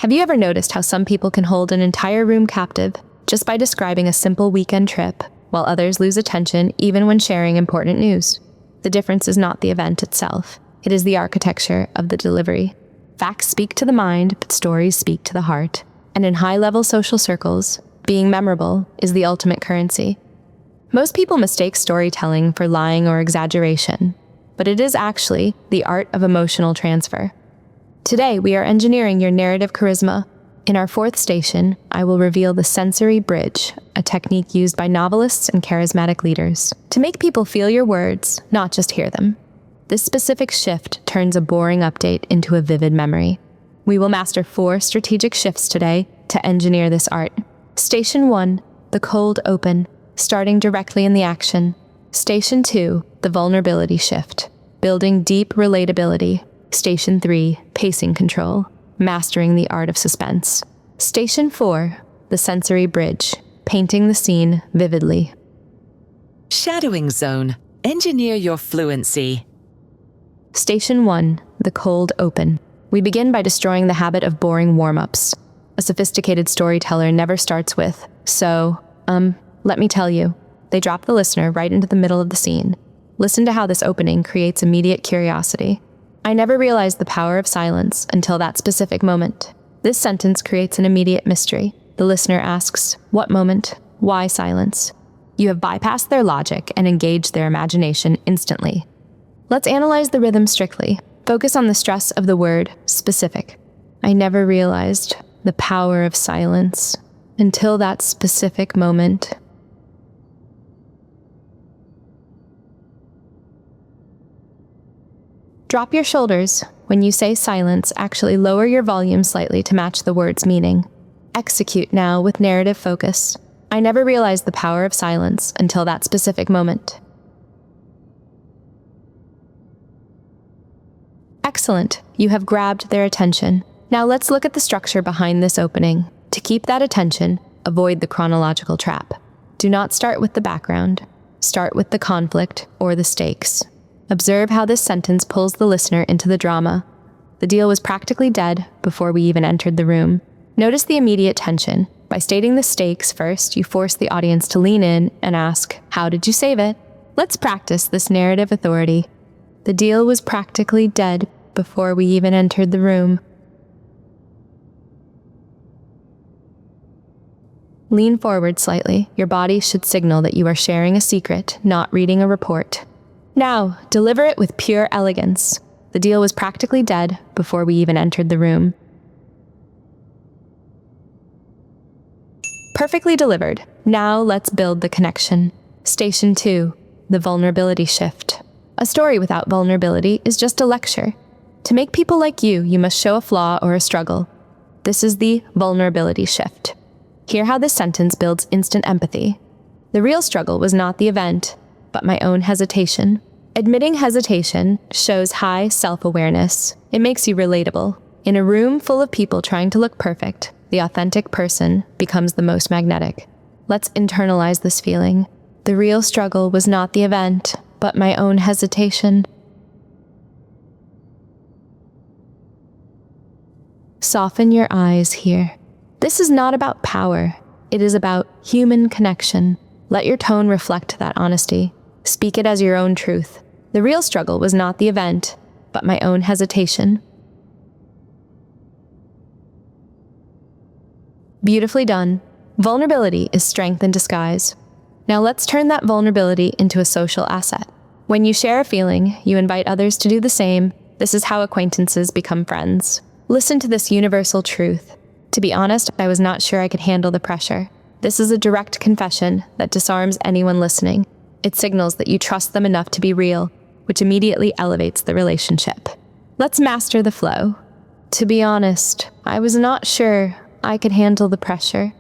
Have you ever noticed how some people can hold an entire room captive just by describing a simple weekend trip, while others lose attention even when sharing important news? The difference is not the event itself. It is the architecture of the delivery. Facts speak to the mind, but stories speak to the heart. And in high-level social circles, being memorable is the ultimate currency. Most people mistake storytelling for lying or exaggeration, but it is actually the art of emotional transfer. Today, we are engineering your narrative charisma. In our fourth station, I will reveal the sensory bridge, a technique used by novelists and charismatic leaders to make people feel your words, not just hear them. This specific shift turns a boring update into a vivid memory. We will master 4 strategic shifts today to engineer this art. Station 1, the cold open, starting directly in the action. Station 2, the vulnerability shift, building deep relatability. Station 3, pacing control, mastering the art of suspense. Station 4, the sensory bridge, painting the scene vividly. Shadowing zone. Engineer your fluency. Station 1, the cold open. We begin by destroying the habit of boring warm-ups. A sophisticated storyteller never starts with, let me tell you. They drop the listener right into the middle of the scene. Listen to how this opening creates immediate curiosity. I never realized the power of silence until that specific moment. This sentence creates an immediate mystery. The listener asks, what moment? Why silence? You have bypassed their logic and engaged their imagination instantly. Let's analyze the rhythm strictly. Focus on the stress of the word specific. I never realized the power of silence until that specific moment. Drop your shoulders. When you say silence, actually lower your volume slightly to match the word's meaning. Execute now with narrative focus. I never realized the power of silence until that specific moment. Excellent. You have grabbed their attention. Now let's look at the structure behind this opening. To keep that attention, avoid the chronological trap. Do not start with the background. Start with the conflict or the stakes. Observe how this sentence pulls the listener into the drama. The deal was practically dead before we even entered the room. Notice the immediate tension. By stating the stakes first, you force the audience to lean in and ask, how did you save it? Let's practice this narrative authority. The deal was practically dead before we even entered the room. Lean forward slightly. Your body should signal that you are sharing a secret, not reading a report. Now, deliver it with pure elegance. The deal was practically dead before we even entered the room. Perfectly delivered. Now let's build the connection. Station 2, the vulnerability shift. A story without vulnerability is just a lecture. To make people like you must show a flaw or a struggle. This is the vulnerability shift. Hear how this sentence builds instant empathy. The real struggle was not the event, but my own hesitation. Admitting hesitation shows high self-awareness. It makes you relatable. In a room full of people trying to look perfect, the authentic person becomes the most magnetic. Let's internalize this feeling. The real struggle was not the event, but my own hesitation. Soften your eyes here. This is not about power. It is about human connection. Let your tone reflect that honesty. Speak it as your own truth. The real struggle was not the event, but my own hesitation. Beautifully done. Vulnerability is strength in disguise. Now let's turn that vulnerability into a social asset. When you share a feeling, you invite others to do the same. This is how acquaintances become friends. Listen to this universal truth. To be honest, I was not sure I could handle the pressure. This is a direct confession that disarms anyone listening. It signals that you trust them enough to be real, which immediately elevates the relationship. Let's master the flow. To be honest, I was not sure I could handle the pressure.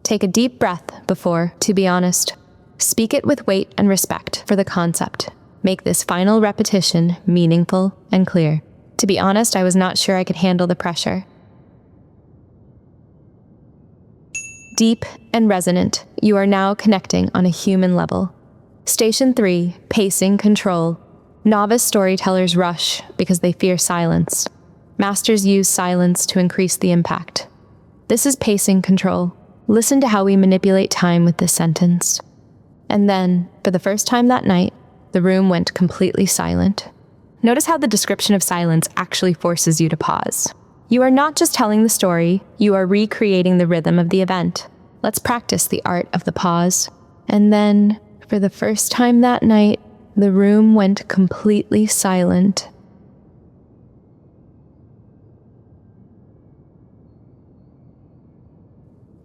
Take a deep breath before, to be honest. Speak it with weight and respect for the concept. Make this final repetition meaningful and clear. To be honest, I was not sure I could handle the pressure. Deep and resonant, you are now connecting on a human level. Station 3, pacing control. Novice storytellers rush because they fear silence. Masters use silence to increase the impact. This is pacing control. Listen to how we manipulate time with this sentence. And then, for the first time that night, the room went completely silent. Notice how the description of silence actually forces you to pause. You are not just telling the story, you are recreating the rhythm of the event. Let's practice the art of the pause. And then, for the first time that night, the room went completely silent.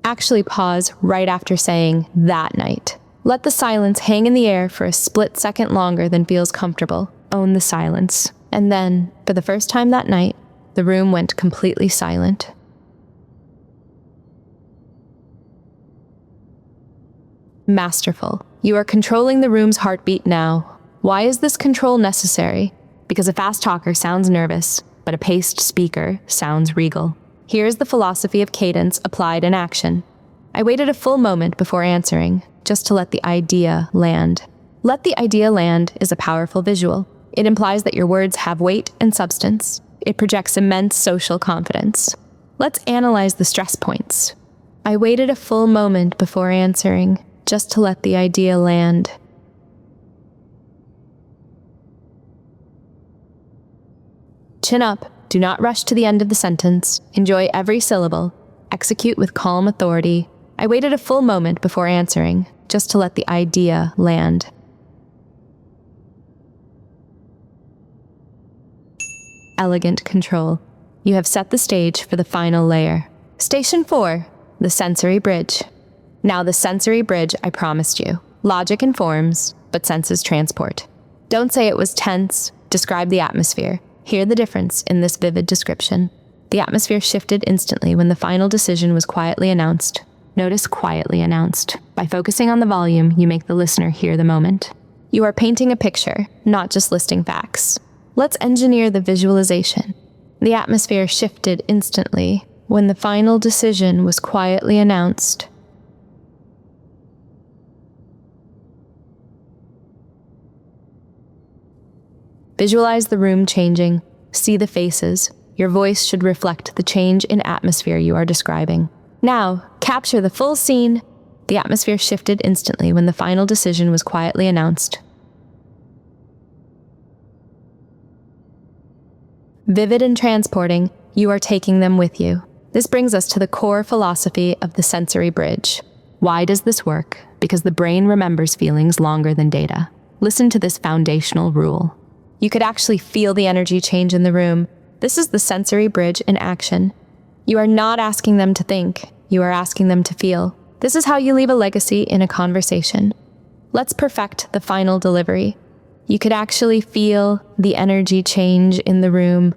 Actually pause right after saying that night. Let the silence hang in the air for a split second longer than feels comfortable. Own the silence. And then, for the first time that night, the room went completely silent. Masterful. You are controlling the room's heartbeat now. Why is this control necessary? Because a fast talker sounds nervous, but a paced speaker sounds regal. Here's the philosophy of cadence applied in action. I waited a full moment before answering, just to let the idea land. Let the idea land is a powerful visual. It implies that your words have weight and substance. It projects immense social confidence. Let's analyze the stress points. I waited a full moment before answering, just to let the idea land. Chin up. Do not rush to the end of the sentence. Enjoy every syllable. Execute with calm authority. I waited a full moment before answering, just to let the idea land. Elegant control. You have set the stage for the final layer. Station 4, the sensory bridge. Now the sensory bridge I promised you. Logic informs, but senses transport. Don't say it was tense. Describe the atmosphere. Hear the difference in this vivid description. The atmosphere shifted instantly when the final decision was quietly announced. Notice quietly announced. By focusing on the volume, you make the listener hear the moment. You are painting a picture, not just listing facts. Let's engineer the visualization. The atmosphere shifted instantly when the final decision was quietly announced. Visualize the room changing. See the faces. Your voice should reflect the change in atmosphere you are describing. Now, capture the full scene. The atmosphere shifted instantly when the final decision was quietly announced. Vivid and transporting, you are taking them with you. This brings us to the core philosophy of the sensory bridge. Why does this work? Because the brain remembers feelings longer than data. Listen to this foundational rule. You could actually feel the energy change in the room. This is the sensory bridge in action. You are not asking them to think, you are asking them to feel. This is how you leave a legacy in a conversation. Let's perfect the final delivery. You could actually feel the energy change in the room.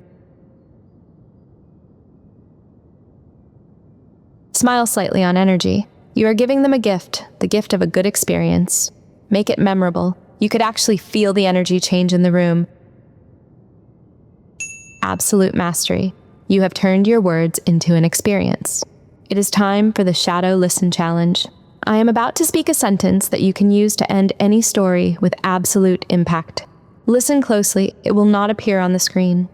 Smile slightly on energy. You are giving them a gift, the gift of a good experience. Make it memorable. You could actually feel the energy change in the room. Absolute mastery. You have turned your words into an experience. It is time for the Shadow Listen Challenge. I am about to speak a sentence that you can use to end any story with absolute impact. Listen closely, it will not appear on the screen.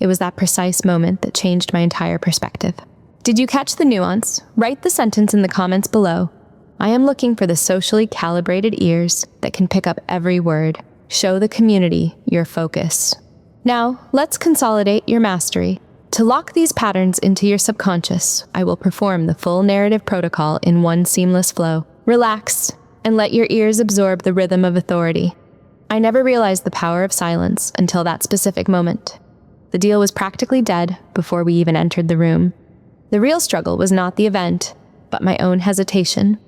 It was that precise moment that changed my entire perspective. Did you catch the nuance? Write the sentence in the comments below. I am looking for the socially calibrated ears that can pick up every word. Show the community your focus. Now, let's consolidate your mastery. To lock these patterns into your subconscious, I will perform the full narrative protocol in one seamless flow. Relax, and let your ears absorb the rhythm of authority. I never realized the power of silence until that specific moment. The deal was practically dead before we even entered the room. The real struggle was not the event, but my own hesitation.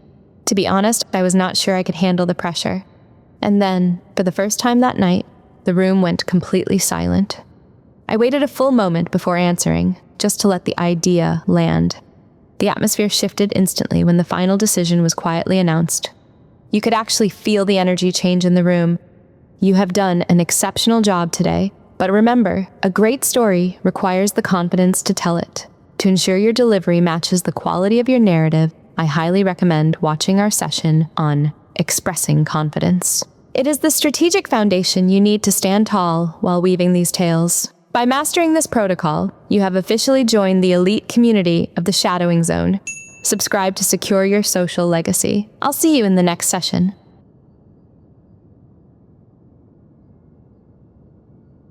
To be honest, I was not sure I could handle the pressure. And then, for the first time that night, the room went completely silent. I waited a full moment before answering, just to let the idea land. The atmosphere shifted instantly when the final decision was quietly announced. You could actually feel the energy change in the room. You have done an exceptional job today, but remember, a great story requires the confidence to tell it. To ensure your delivery matches the quality of your narrative, I highly recommend watching our session on expressing confidence. It is the strategic foundation you need to stand tall while weaving these tales. By mastering this protocol, you have officially joined the elite community of the Shadowing Zone. Subscribe to secure your social legacy. I'll see you in the next session.